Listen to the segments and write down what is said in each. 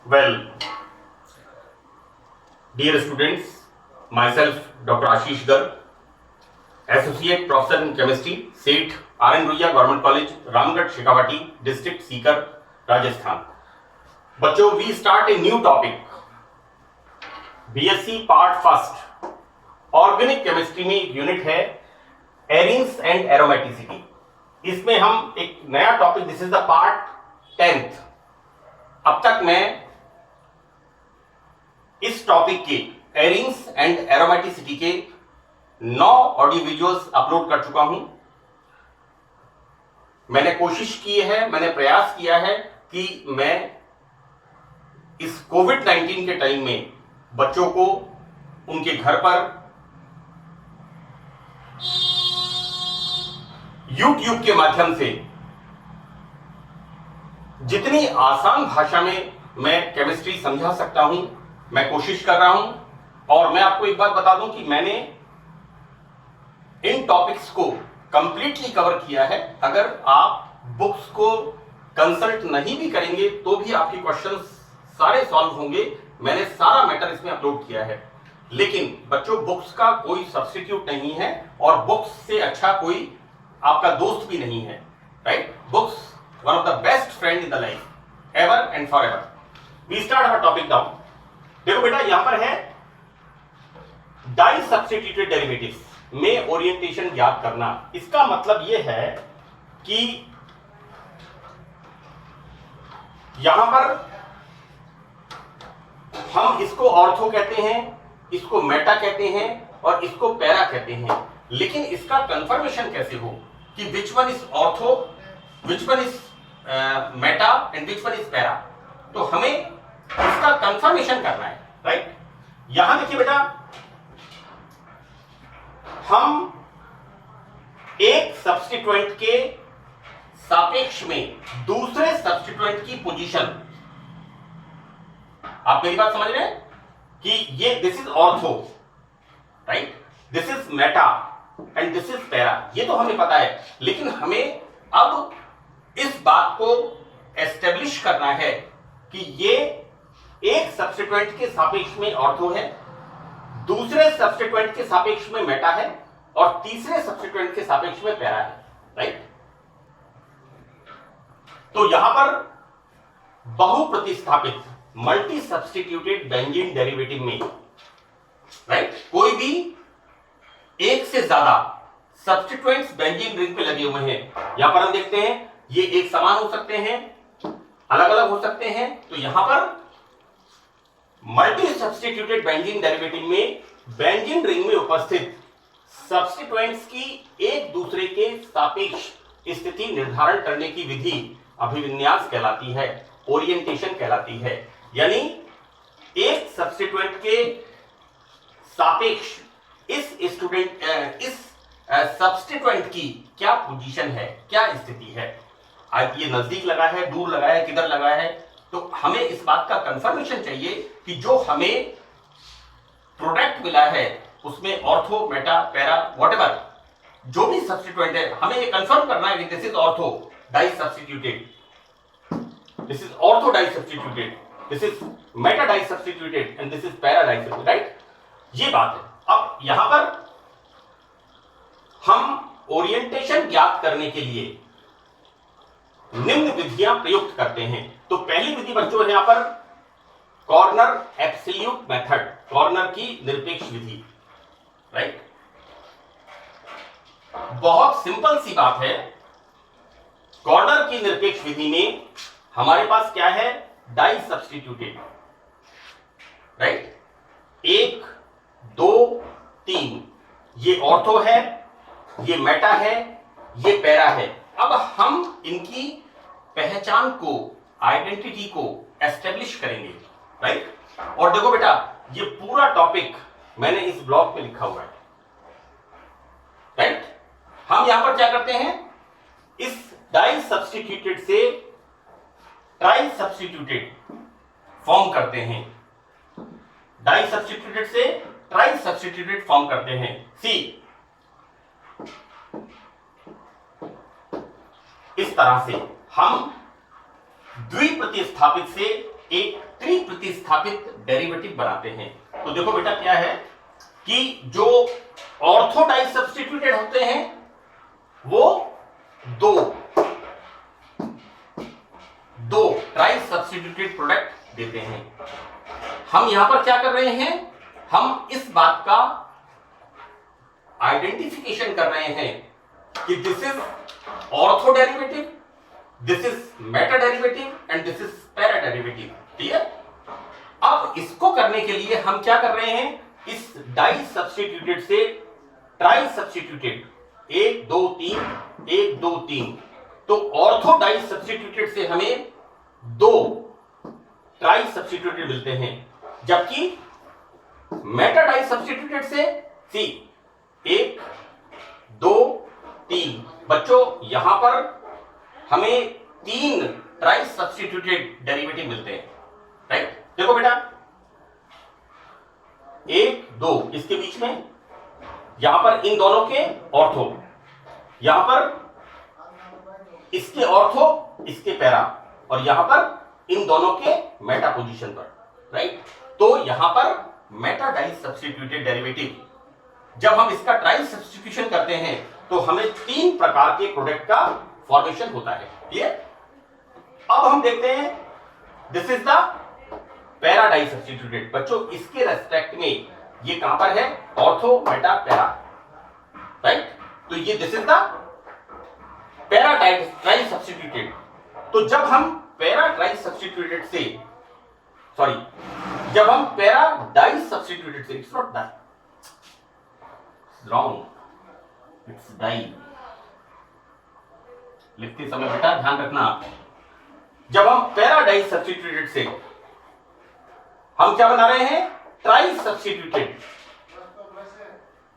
Well, dear students, myself Dr. Ashish Garg, Associate Professor in Chemistry, SEET, R.N. Ruia Government College, Ramgarh, Shekhawati, District, Sikar, Rajasthan. बच्चों, we start a new topic. BSc Part First, Organic Chemistry में एक unit है arenes and aromaticity. इसमें हम एक नया topic, this is the part 10th. अब तक मैं इस टॉपिक के एरिन्स एंड एरोमेटिसिटी के 9 ऑडियो वीडियोस अपलोड कर चुका हूं. मैंने कोशिश की है, मैंने प्रयास किया है कि मैं इस कोविड-19 के टाइम में बच्चों को उनके घर पर YouTube के माध्यम से जितनी आसान भाषा में मैं केमिस्ट्री समझा सकता हूं, मैं कोशिश कर रहा हूं. और मैं आपको एक बात बता दूं कि मैंने इन टॉपिक्स को कंप्लीटली कवर किया है. अगर आप बुक्स को कंसल्ट नहीं भी करेंगे तो भी आपके क्वेश्चंस सारे सॉल्व होंगे. मैंने सारा मैटर इसमें अपलोड किया है. लेकिन बच्चों, बुक्स का कोई सब्स्टिट्यूट नहीं है और बुक्स से अच्छा कोई आपका दोस्त भी नहीं है. Right? Books one of the best friend in the life, ever and forever. We start our topic now. देखो बेटा, यहां पर है डाई सब्स्टिट्यूटेड डेरिवेटिव्स में ओरिएंटेशन ज्ञात करना. इसका मतलब यह है कि यहां पर हम इसको ऑर्थो कहते हैं, इसको मेटा कहते हैं और इसको पैरा कहते हैं. लेकिन इसका कंफर्मेशन कैसे हो कि which one is ortho, which one is Meta and which one is para. तो हमें इसका कंफर्मेशन करना है. राइट? यहां देखिए बेटा, हम एक सब्स्टिट्यूएंट के सापेक्ष में दूसरे सब्स्टिट्यूएंट की पोजीशन, आप मेरी बात समझ रहे हैं कि ये this is ortho, right, this is Meta and this is para. ये तो हमें पता है. लेकिन हमें अब इस बात को एस्टेब्लिश करना है कि ये एक सब्स्टिट्यूएंट के सापेक्ष में ऑर्थो है, दूसरे सब्स्टिट्यूएंट के सापेक्ष में मेटा है और तीसरे सब्स्टिट्यूएंट के सापेक्ष में पैरा है. राइट? तो यहां पर बहुप्रतिस्थापित मल्टी सब्स्टिट्यूटेड बेंजीन डेरिवेटिव में, राइट, कोई भी एक से ज्यादा सब्स्टिट्यूएंट्स बेंजीन रिंग पे लगे हुए हैं. यहां पर हम देखते हैं ये एक समान हो सकते हैं, अलग अलग हो सकते हैं. तो यहां पर मल्टी सब्स्टिट्यूटेड बेंजीन डेरिवेटिव में बेंजीन रिंग में उपस्थित सब्स्टिट्यूएंट्स की एक दूसरे के सापेक्ष स्थिति निर्धारण करने की विधि अभिविन्यास कहलाती है, ओरिएंटेशन कहलाती है. यानी एक सब्स्टिट्यूएंट के सापेक्ष इस सब्स्टिट्यूएंट की क्या पोजीशन है, क्या स्थिति है. आज ये नजदीक लगा है, दूर लगा है, किधर लगा है. तो हमें इस बात का कंफर्मेशन चाहिए कि जो हमें प्रोडक्ट मिला है उसमें ऑर्थो, मेटा, पैरा, व्हाटएवर जो भी सब्स्टिट्यूएंट है, हमें ये कंफर्म करना है कि this is ortho di substituted, this is ortho di substituted, this is meta di substituted and this is para di substituted. Right? ये बात है. अब यहां पर हम ओरिएंटेशन ज्ञात करने के लिए निम्न विधियां प्रयुक्त करते हैं. तो पहली विधि बच्चों है यहां पर कॉर्नर एब्सोल्यूट मेथड, कॉर्नर की निरपेक्ष विधि. राइट? बहुत सिंपल सी बात है. कॉर्नर की निरपेक्ष विधि में हमारे पास क्या है? Di substituted. राइट? 1 2 3 ये ऑर्थो है, ये मेटा है, ये पैरा है. अब हम इनकी पहचान को, आइडेंटिटी को एस्टेब्लिश करेंगे. राइट? और देखो बेटा, ये पूरा टॉपिक मैंने इस ब्लॉक में लिखा हुआ है. राइट? हम यहां पर क्या करते हैं? इस डाई सब्स्टिट्यूटेड से ट्राई सब्स्टिट्यूटेड फॉर्म करते हैं. डाई सब्स्टिट्यूटेड से ट्राई सब्स्टिट्यूटेड फॉर्म करते हैं. सी, इस तरह से हम द्विप्रतिस्थापित से एक त्रिप्रतिस्थापित डेरिवेटिव बनाते हैं। तो देखो बेटा क्या है कि जो ऑर्थो डाई सब्स्टिट्यूटेड होते हैं वो दो ट्राई सब्स्टिट्यूटेड प्रोडक्ट देते हैं। हम यहां पर क्या कर रहे हैं, हम इस बात का आइडेंटिफिकेशन कर रहे हैं कि this is ortho derivative, this is Meta derivative and this is para derivative. ठीक है, अब इसको करने के लिए हम क्या कर रहे हैं, इस डाई सब्स्टिट्यूटेड से ट्राई सब्स्टिट्यूटेड 1 2 3 1 2 3, तो ऑर्थो डाई सब्स्टिट्यूटेड से हमें 2 ट्राई सब्स्टिट्यूटेड मिलते हैं, जबकि मेटा डाई सब्स्टिट्यूटेड से 1 2 3। बच्चों यहां पर हमें 3 ट्राई सब्स्टिट्यूटेड डेरिवेटिव मिलते हैं। राइट, देखो बेटा 1 2 इसके बीच में, यहां पर इन दोनों के ऑर्थो, यहां पर इसके ऑर्थो इसके पैरा, और यहां पर इन दोनों के मेटा पोजीशन पर। राइट, तो यहां पर मेटा डाई सब्स्टिट्यूटेड डेरिवेटिव जब हम इसका ट्राई सब्स्टिट्यूशन करते हैं तो हमें 3 प्रकार के प्रोडक्ट का फॉर्मेशन होता है। क्लियर, अब हम देखते हैं this is the para di substituted. बच्चों इसके रेस्पेक्ट में ये कहां पर है, ऑर्थो मेटा पैरा। राइट, तो ये this is the para tri substituted. तो जब हम पैरा ट्राई सब्स्टिट्यूटेड से जब हम पैरा डाई सब्स्टिट्यूटेड से, it's not di, wrong, it's di. लिखते समय बेटा ध्यान रखना, जब हम पैरा डाई सब्स्टिट्यूटेड से हम क्या बना रहे हैं, ट्राई सब्स्टिट्यूटेड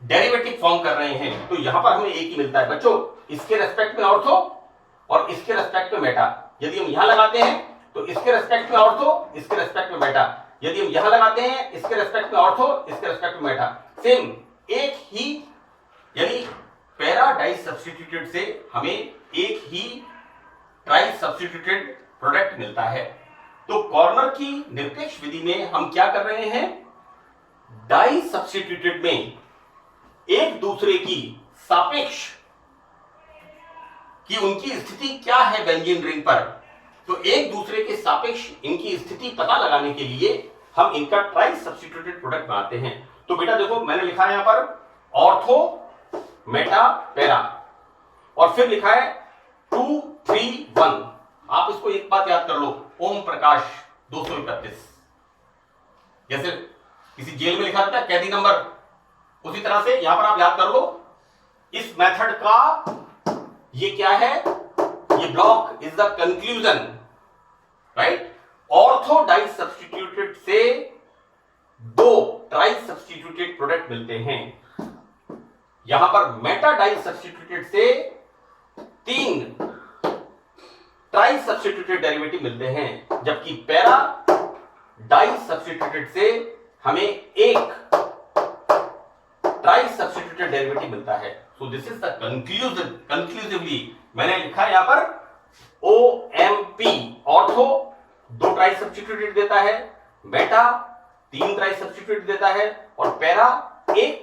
डेरिवेटिव फॉर्म कर रहे हैं, तो यहां पर हमें एक ही मिलता है। बच्चों इसके रेस्पेक्ट में ऑर्थो और इसके रेस्पेक्ट में मेटा। यदि हम यहां लगाते हैं तो इसके रेस्पेक्ट में ऑर्थो, इसके रेस्पेक्ट में मेटा। यदि हम यहां लगाते हैं इसके रेस्पेक्ट में ऑर्थो, इसके रेस्पेक्ट में मेटा, सेम एक ही, यानी पैरा डाई सब्स्टिट्यूटेड से हमें एक ही ट्राई सब्स्टिट्यूटेड प्रोडक्ट मिलता है। तो कॉर्नर की निरपेक्ष विधि में हम क्या कर रहे हैं, डाई सब्स्टिट्यूटेड में एक दूसरे की सापेक्ष कि उनकी स्थिति क्या है बेंजीन रिंग पर, तो एक दूसरे के सापेक्ष इनकी स्थिति पता लगाने के लिए हम इनका ट्राई सब्स्टिट्यूटेड प्रोडक्ट बनाते हैं। तो बेटा देखो मैंने लिखा है यहां पर ऑर्थो मेटा पैरा, और फिर लिखा है 2 3 1। आप इसको एक बात याद कर लो, ओम प्रकाश 231, जैसे किसी जेल में लिखा था कैदी नंबर, उसी तरह से यहां पर आप याद कर लो। इस मेथड का ये क्या है, ये block is the conclusion. Right, ortho di substituted से 2 ट्राई सब्स्टिट्यूटेड प्रोडक्ट मिलते हैं, यहां पर मेटा डाई सब्स्टिट्यूटेड से 3 ट्राई सब्स्टिट्यूटेड डेरिवेटिव मिलते हैं, जबकि पैरा डाई सब्स्टिट्यूटेड से हमें एक ट्राई सब्स्टिट्यूटेड डेरिवेटिव मिलता है। So this is the conclusively मैंने लिखा है यहां पर OMP, ऑर्थो 2 ट्राई सब्स्टिट्यूटेड देता है, मेटा 3 ट्राई सब्स्टिट्यूटेड देता है, और पैरा 1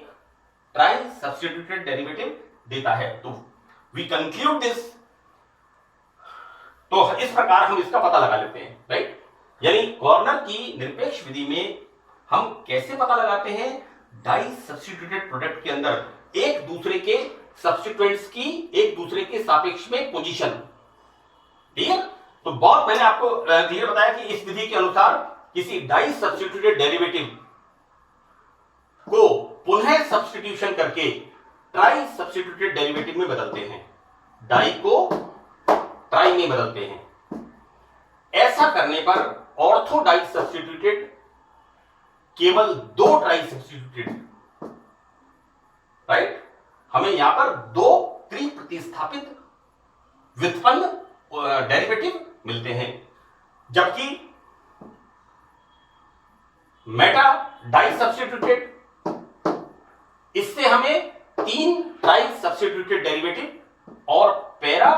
ट्राई सब्स्टिट्यूटेड डेरिवेटिव देता है। तो वी कंक्लूड दिस, तो इस प्रकार हम इसका पता लगा लेते हैं। राइट, यानी कॉर्नर की निरपेक्ष विधि में हम कैसे पता लगाते हैं, डाई सब्स्टिट्यूटेड प्रोडक्ट के अंदर एक दूसरे के सब्स्टिट्यूएंट्स की एक दूसरे के सापेक्ष में पोजीशन। ठीक है, तो बहुत मैंने आपको क्लियर बताया कि इस विधि के अनुसार किसी डाई सब्स्टिट्यूटेड डेरिवेटिव को पुनः सब्स्टिट्यूशन करके ट्राई सब्स्टिट्यूटेड डेरिवेटिव में बदलते हैं, डाई को ट्राई में बदलते हैं। ऐसा करने पर ऑर्थो डाई सब्स्टिट्यूटेड केवल 2 ट्राई सब्स्टिट्यूटेड, राइट, हमें यहां पर 2 त्रिप्रतिस्थापित व्युत्पन्न डेरिवेटिव मिलते हैं, जबकि मेटा डाई सब्स्टिट्यूटेड इससे हमें 3 ट्राई सब्स्टिट्यूटेड डेरिवेटिव और पैरा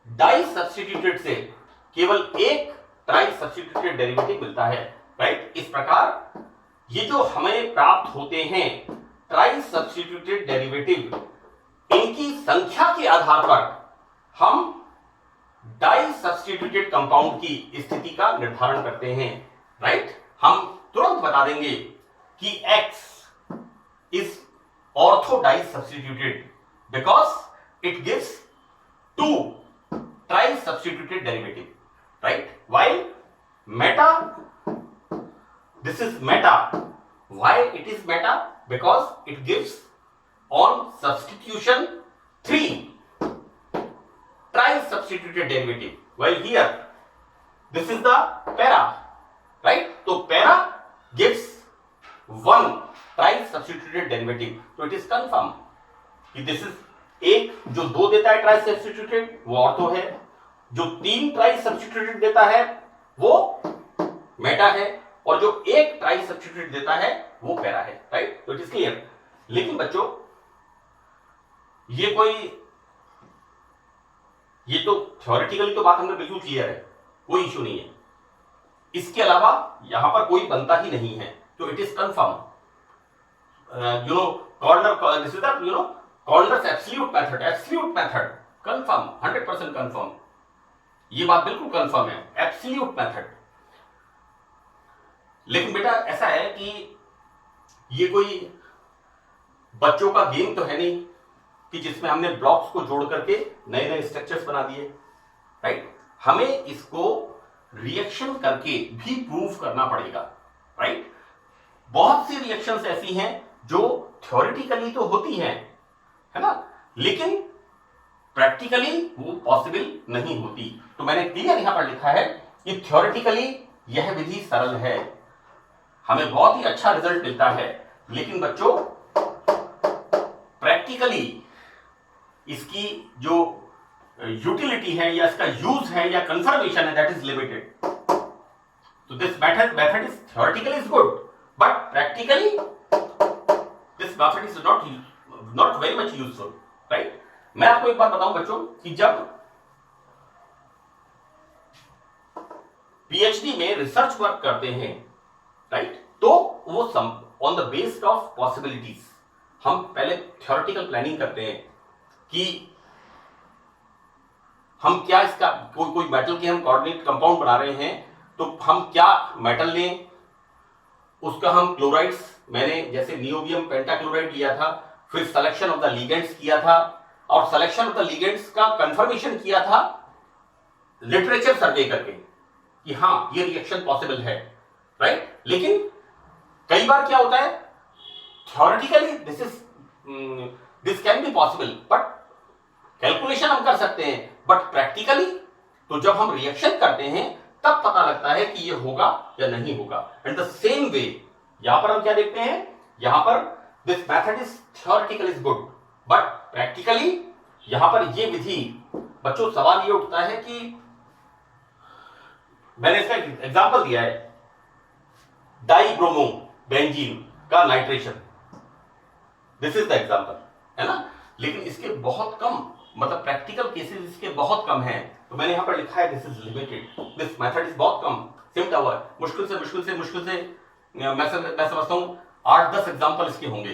डाई सब्स्टिट्यूटेड से केवल एक ट्राई सब्स्टिट्यूटेड डेरिवेटिव मिलता है, राइट। इस प्रकार ये जो हमें प्राप्त होते हैं ट्राई सब्स्टिट्यूटेड डेरिवेटिव, इनकी संख्या के आधार पर हम डाई सब्स्टिट्यूटेड कंपाउंड की स्थिति का निर्धारण करते हैं, राइट। हम तुरंत बता देंगे कि X is ortho di substituted because it gives 2 tri substituted derivative, right. While meta, this is meta. Why it is meta? Because it gives on substitution 3 try substituted derivative, while here this is the para, right? So para gives 1 try substituted derivative, so it is confirmed कि this is एक जो 2 देता है try substituted वो ortho है, जो 3 try substituted देता है वो मेटा है, और जो एक ट्राई सब्स्टिट्यूटेड देता है वो पैरा है, राइट। तो इट इज क्लियर। लेकिन बच्चों ये तो थ्योरेटिकली तो बात हमने बिल्कुल क्लियर है, कोई इश्यू नहीं है। इसके अलावा यहां पर कोई बनता ही नहीं है, तो it is confirm. Corner this is the corners absolute method confirm, 100% confirm. ये बात बिल्कुल कंफर्म है, एब्सोल्यूट मेथड। लेकिन बेटा ऐसा है कि ये कोई बच्चों का गेम तो है नहीं कि जिसमें हमने ब्लॉक्स को जोड़ करके नए नए स्ट्रक्चर्स बना दिए, राइट। हमें इसको रिएक्शन करके भी प्रूव करना पड़ेगा, राइट। बहुत सी रिएक्शंस ऐसी हैं जो थ्योरेटिकली तो होती हैं, है ना, लेकिन प्रैक्टिकली वो पॉसिबल नहीं होती। तो मैंने क्लियर यहां पर लिखा है कि थ्योरेटिकली यह विधि सरल है, हमें बहुत ही अच्छा रिजल्ट मिलता है, लेकिन बच्चों प्रैक्टिकली इसकी जो यूटिलिटी है या इसका यूज है या कंफर्मेशन है दैट इज लिमिटेड। तो this method is theoretically is good, but practically this method is not very much useful, right. मैं आपको एक बात बताऊं बच्चों कि जब पीएचडी में रिसर्च वर्क करते हैं, राइट, तो वो on the based of possibilities हम पहले थ्योरेटिकल प्लानिंग करते हैं कि हम क्या इसका कोई मेटल के हम कोऑर्डिनेट कंपाउंड बना रहे हैं, तो हम क्या मेटल लें, उसका हम क्लोराइड्स, मैंने जैसे नियोबियम पेंटाक्लोराइड लिया था, फिर सिलेक्शन ऑफ द लिगेंड्स किया था, और सिलेक्शन ऑफ द लिगेंड्स का कंफर्मेशन किया था लिटरेचर सर्वे करके कि हाँ ये रिएक्शन पॉसिबल है, राइट। लेकिन कई बार क्या होता है, theoretically this can be possible, but calculation हम कर सकते हैं, बट प्रैक्टिकली तो जब हम रिएक्शन करते हैं तब पता लगता है कि ये होगा या नहीं होगा। एंड द सेम वे यहां पर हम क्या देखते हैं, यहां पर this method is theoretical is good, but practically यहां पर ये विधि, बच्चों सवाल ये उठता है कि मैंने इसका एग्जांपल दिया है डाइब्रोमो बेंजीन का nitration, this is the example, है ना। लेकिन इसके बहुत कम, मतलब प्रैक्टिकल केसेस इसके बहुत कम हैं, तो मैंने यहां पर लिखा है this is limited, this method is बहुत कम, सिम टावर, मुश्किल से मैं समझता हूं 8-10 एग्जांपल इसके होंगे,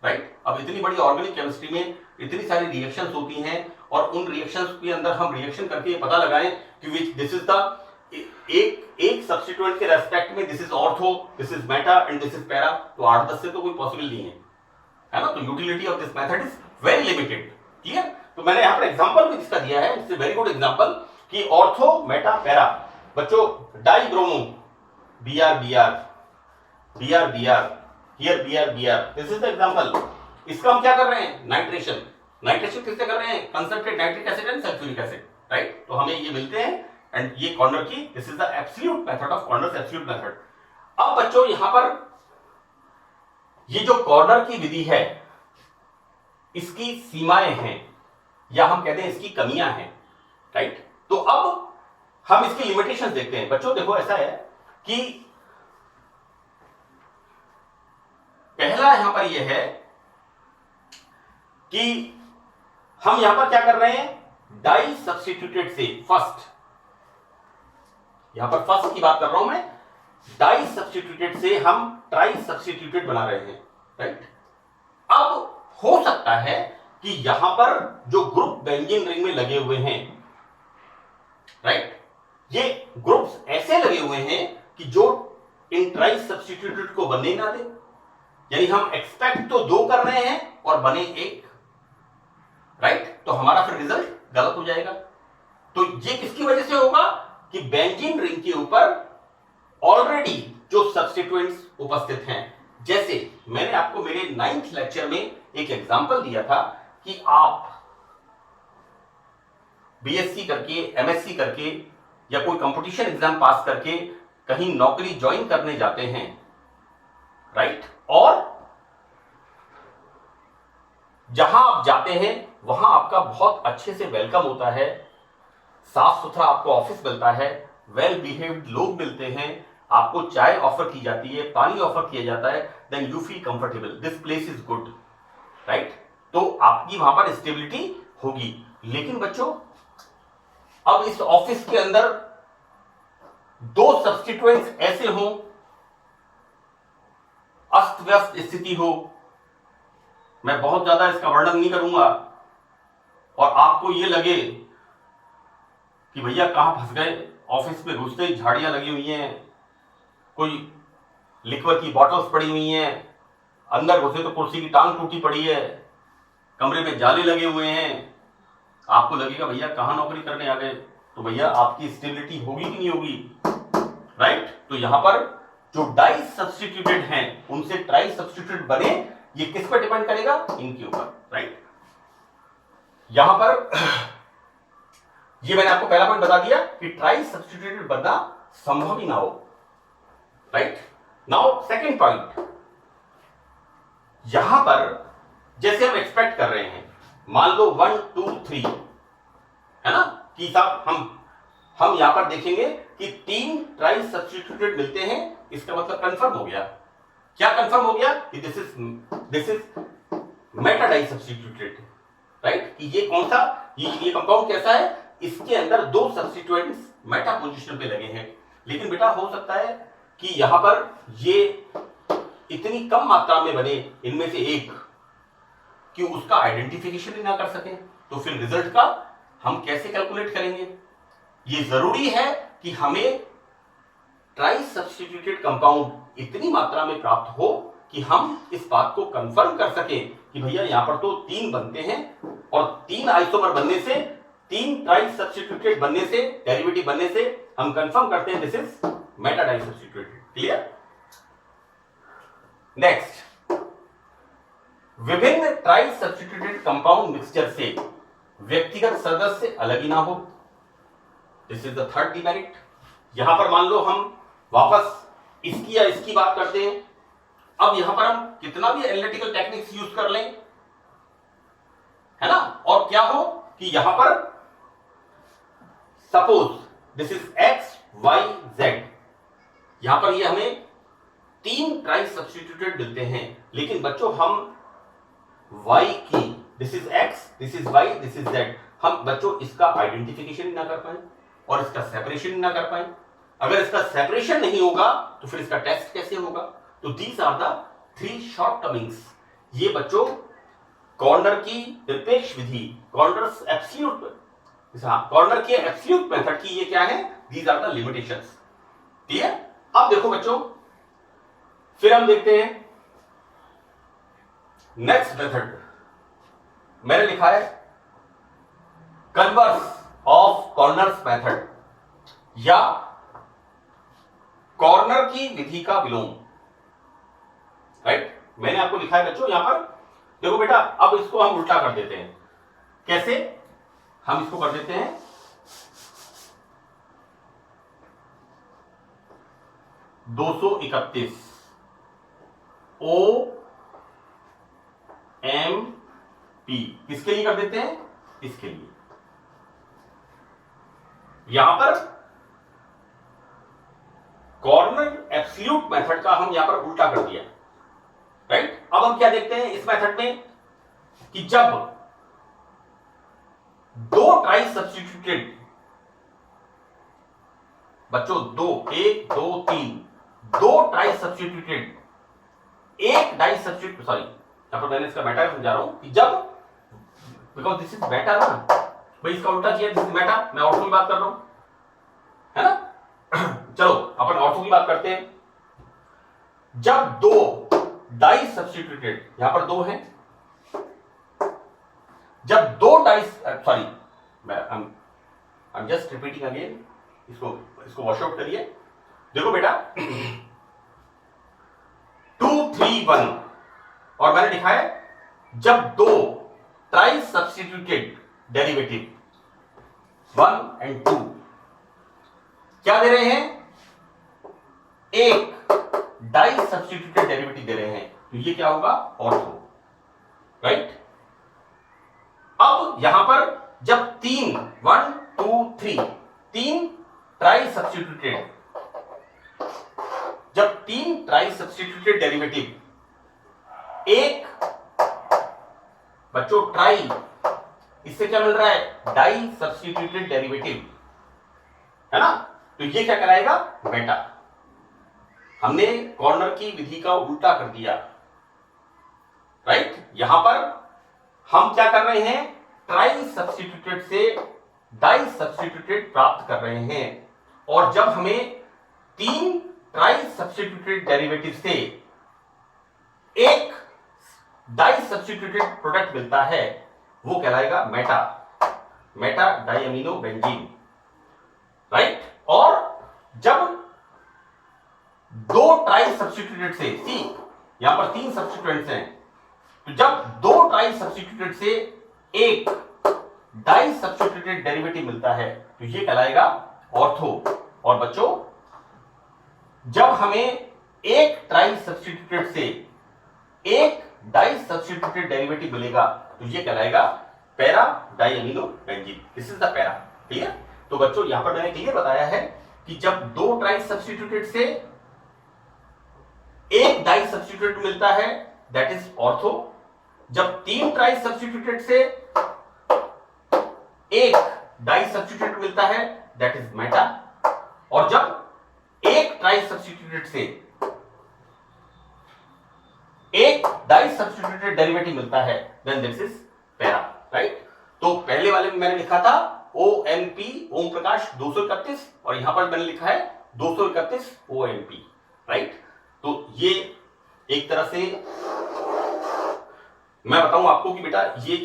राइट। अब इतनी बड़ी ऑर्गेनिक केमिस्ट्री में इतनी सारी रिएक्शंस होती हैं, और उन रिएक्शंस के अंदर हम रिएक्शन करके पता लगाएं कि विच दिस इज द एक सब्स्टिट्यूएंट के रेस्पेक्ट में this is ortho, this is Meta and this is para, तो 8-10 से तो कोई पॉसिबल नहीं है ना। तो utility of this method is very limited, clear. तो मैंने यहां पर एग्जांपल भी इसका दिया है, it's a very good example कि ऑर्थो मेटा पैरा। बच्चों dibromo Br here Br, this is the example. इसका हम क्या कर रहे हैं, नाइट्रेशन किससे कर रहे हैं, concentrate nitric acid and sulphuric acid, right. तो हमें ये मिलते हैं, एंड ये कॉर्नर की, this is the absolute method of corners absolute method. अब बच्चों यहां पर ये जो कॉर्नर की विधि है इसकी सीमाएं हैं, या हम कहते हैं इसकी कमियां हैं, राइट। तो अब हम इसकी लिमिटेशंस देखते हैं। बच्चों देखो ऐसा है कि पहला यहां पर यह है कि हम यहां पर क्या कर रहे हैं, डाई सब्स्टिट्यूटेड से फर्स्ट यहां पर फर्स्ट की बात कर रहा हूं मैं, डाई सब्स्टिट्यूटेड से हम ट्राई सब्स्टिट्यूटेड बना रहे हैं, राइट। अब हो सकता है कि यहां पर जो ग्रुप बेंजीन रिंग में लगे हुए हैं, राइट, ये ग्रुप्स ऐसे लगे हुए हैं कि जो इन ट्राई सब्स्टिट्यूटेड को बनने ना दे, यानी हम एक्सपेक्ट तो 2 कर रहे हैं और बने 1, राइट। तो हमारा फिर रिजल्ट गलत हो जाएगा। तो ये किसकी वजह से होगा कि बेंजीन रिंग के ऊपर ऑलरेडी जो सब्स्टिट्यूएंट्स उपस्थित हैं। जैसे मैंने आपको मेरे 9th लेक्चर में एक एग्जांपल दिया था कि आप बीएससी करके, एमएससी करके या कोई कंपटीशन एग्जाम पास करके कहीं नौकरी ज्वाइन करने जाते हैं, राइट, और जहां आप जाते हैं वहां आपका बहुत अच्छे से वेलकम होता है, साफ सुथरा आपको ऑफिस मिलता है, वेल बिहेव्ड लोग मिलते हैं, आपको चाय ऑफर की जाती है, पानी ऑफर किया जाता है, then you feel comfortable, this place is good, right. तो आपकी वहां पर स्टेबिलिटी होगी। लेकिन बच्चों अब इस ऑफिस के अंदर 2 सब्स्टिट्यूएंट्स ऐसे हों, अस्त व्यस्त स्थिति हो, मैं बहुत ज्यादा इसका वर्णन नहीं करूंगा, और आपको यह लगे कि भैया कहां फंस गए, ऑफिस में घुसते ही झाड़ियां लगी हुई हैं, कोई लिक्वर की बॉटल्स पड़ी हुई हैं, अंदर घुसे तो कुर्सी की टांग टूटी पड़ी है, कमरे में जाले लगे हुए हैं, आपको लगेगा भैया कहां नौकरी करने आ गए। तो भैया आपकी स्टेबिलिटी होगी कि नहीं होगी, राइट। तो यहां पर जो डाई सब्स्टिट्यूटेड हैं उनसे ट्राई सब्स्टिट्यूटेड बने, ये किस पर डिपेंड करेगा, इनके ऊपर, राइट। यहां पर ये मैंने आपको पहला पॉइंट बता दिया कि ट्राई सब्स्टिट्यूटेड बनना संभव ही ना हो, राइट। नाउ सेकंड पॉइंट, यहां पर जैसे हम एक्सपेक्ट कर रहे हैं, मान लो 1 2 3 है ना, कि साहब हम यहां पर देखेंगे कि 3 ट्राई सब्स्टिट्यूटेड मिलते हैं, इसका मतलब कंफर्म हो गया। क्या कंफर्म हो गया कि this is meta di substituted, right. कि ये कौन सा, ये कंपाउंड कैसा है, इसके अंदर 2 सब्स्टिट्यूएंट्स मेटा पोजीशन पे लगे हैं। लेकिन बेटा हो सकता है कि यहां पर ये इतनी कम मात्रा में बने इनमें से एक कि उसका आइडेंटिफिकेशन ही ना कर सकें, तो फिर रिजल्ट का हम कैसे कैलकुलेट करेंगे। ये जरूरी है कि हमें ट्राई सब्स्टिट्यूटेड कंपाउंड इतनी मात्रा में प्राप्त हो कि हम इस बात को कंफर्म कर सकें कि भैया यहां पर तो 3 बनते हैं, और 3 आइसोमर बनने से, 3 ट्राई सब्स्टिट्यूटेड बनने से, डेरिवेटिव बनने से हम कंफर्म करते हैं this is meta di substituted. Clear. Next, विभिन्न ट्राई सब्स्टिट्यूटेड कंपाउंड मिक्सचर से व्यक्तिगत सदस्य अलग ही ना हो, this is the third demerit. यहां पर मान लो हम वापस इसकी या इसकी बात करते हैं, अब यहां पर हम कितना भी एनालिटिकल टेक्निक्स यूज कर लें, है ना, और क्या हो कि यहां पर suppose this is X Y Z, यहां पर ये हमें 3 ट्राई सब्स्टिट्यूटेड मिलते हैं, लेकिन बच्चों हम y की, this is x, this is y, this is z, हम बच्चों इसका आइडेंटिफिकेशन ना कर पाए और इसका सेपरेशन ना कर पाए। अगर इसका सेपरेशन नहीं होगा तो फिर इसका टेस्ट कैसे होगा। तो दीज आर द 3 शॉर्टकमिंग्स। ये बच्चों कॉर्नर की निरपेक्ष विधि, कॉर्नर एब्सोल्यूट, कॉर्नर के एब्सोल्यूट मेथड की ये क्या है, दीज आर द लिमिटेशंस। ठीक है। अब देखो बच्चों, फिर हम देखते हैं नेक्स्ट मेथड, मैंने लिखा है कन्वर्स ऑफ कॉर्नर्स मेथड, या कॉर्नर की विधि का विलोम, राइट। मैंने आपको लिखा है बच्चों यहां पर, देखो बेटा, अब इसको हम उल्टा कर देते हैं। कैसे हम इसको कर देते हैं, (231) OMP किसके लिए कर देते हैं, इसके लिए। यहां पर कॉर्नर एब्सोल्यूट मेथड का हम यहां पर उल्टा कर दिया, राइट। अब हम क्या देखते हैं इस मेथड में कि जब 2 ट्राई सब्स्टिट्यूटेड बच्चों 2 1 2 3 2 ट्राई सब्स्टिट्यूटेड, एक डाई सब्स्टिट्यूट, सॉरी यहां पर मैंने इसका मेटा समझा रहा हूं कि जब, बिकॉज दिस इज मेटा ना भाई, इसका उल्टा किया, दिस इज मेटा, मैं ऑर्थो की बात कर रहा हूं, है ना। चलो अपन ऑर्थो की बात करते हैं। जब 2 डाई सब्स्टिट्यूटेड, यहां पर 2 हैं, जब 2 di, sorry I am just repeating again, इसको वॉश आउट करिए। देखो बेटा 2 3 1, और मैंने लिखा है जब 2 ट्राई सब्स्टिट्यूटेड डेरिवेटिव 1 एंड 2 क्या दे रहे हैं, एक डाई सब्स्टिट्यूटेड डेरिवेटिव दे रहे हैं, तो ये क्या होगा, ऑर्थो, राइट। अब यहां पर जब 3 1 2 3 3 ट्राई सब्स्टिट्यूटेड, जब 3 ट्राई सब्स्टिट्यूटेड डेरिवेटिव, एक बच्चों ट्राई, इससे क्या मिल रहा है, डाई सब्स्टिट्यूटेड डेरिवेटिव, है ना, तो ये क्या कराएगा, बेटा। हमने कॉर्नर की विधि का उल्टा कर दिया, राइट। यहां पर हम क्या कर रहे हैं, ट्राई सब्स्टिट्यूटेड से डाई सब्स्टिट्यूटेड प्राप्त कर रहे हैं, और जब हमें 3 ट्राई सब्स्टिट्यूटेड डेरिवेटिव से एक डाई सब्स्टिट्यूटेड प्रोडक्ट मिलता है, वो कहलाएगा मेटा, मेटा डाइअमीनो बेंजीन, राइट। और जब 2 ट्राई सब्स्टिट्यूटेड से, सी यहां पर 3 सब्स्टिट्यूएंट्स हैं, तो जब 2 ट्राई सब्स्टिट्यूटेड से एक डाई सब्स्टिट्यूटेड डेरिवेटिव मिलता है, तो ये कहलाएगा ऑर्थो। और बच्चों जब हमें एक ट्राई सब्स्टिट्यूटेड से एक डाई सब्स्टिट्यूटेड डेरिवेटिव मिलेगा, तो ये कहलाएगा para diamino benzene, this is the para, clear. तो बच्चों यहां पर मैंने क्लियर बताया है कि जब 2 ट्राई सब्स्टिट्यूटेड से एक डाई सब्स्टिट्यूट मिलता है, दैट इज ऑर्थो। जब 3 ट्राई सब्स्टिट्यूटेड से एक डाई सब्स्टिट्यूट मिलता है, दैट इज मेटा। और जब एक ट्राई सब्स्टिट्यूटेड से एक डाई सब्स्टिट्यूटेड डेरिवेटिव मिलता है, then this is para, right. तो पहले वाले में मैंने लिखा था OMP, ओम प्रकाश 231, और यहां पर मैंने लिखा है 231 OMP, राइट। तो ये एक तरह से मैं बताऊं आपको कि बेटा ये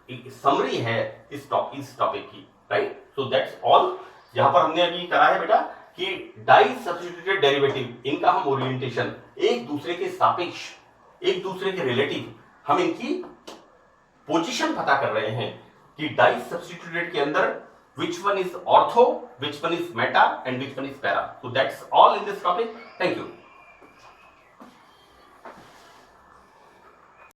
एक समरी है इस टॉपिक की, राइट। So that's all. यहां पर हमने अभी करा है बेटा कि डाई सब्स्टिट्यूटेड डेरिवेटिव, इनका हम ओरिएंटेशन, एक दूसरे के सापेक्ष, एक दूसरे के रिलेटिव, हम इनकी पोजीशन पता कर रहे हैं कि डाई सब्स्टिट्यूटेड के अंदर which one is ortho, which one is meta and which one is para. So that's all in this topic. Thank you.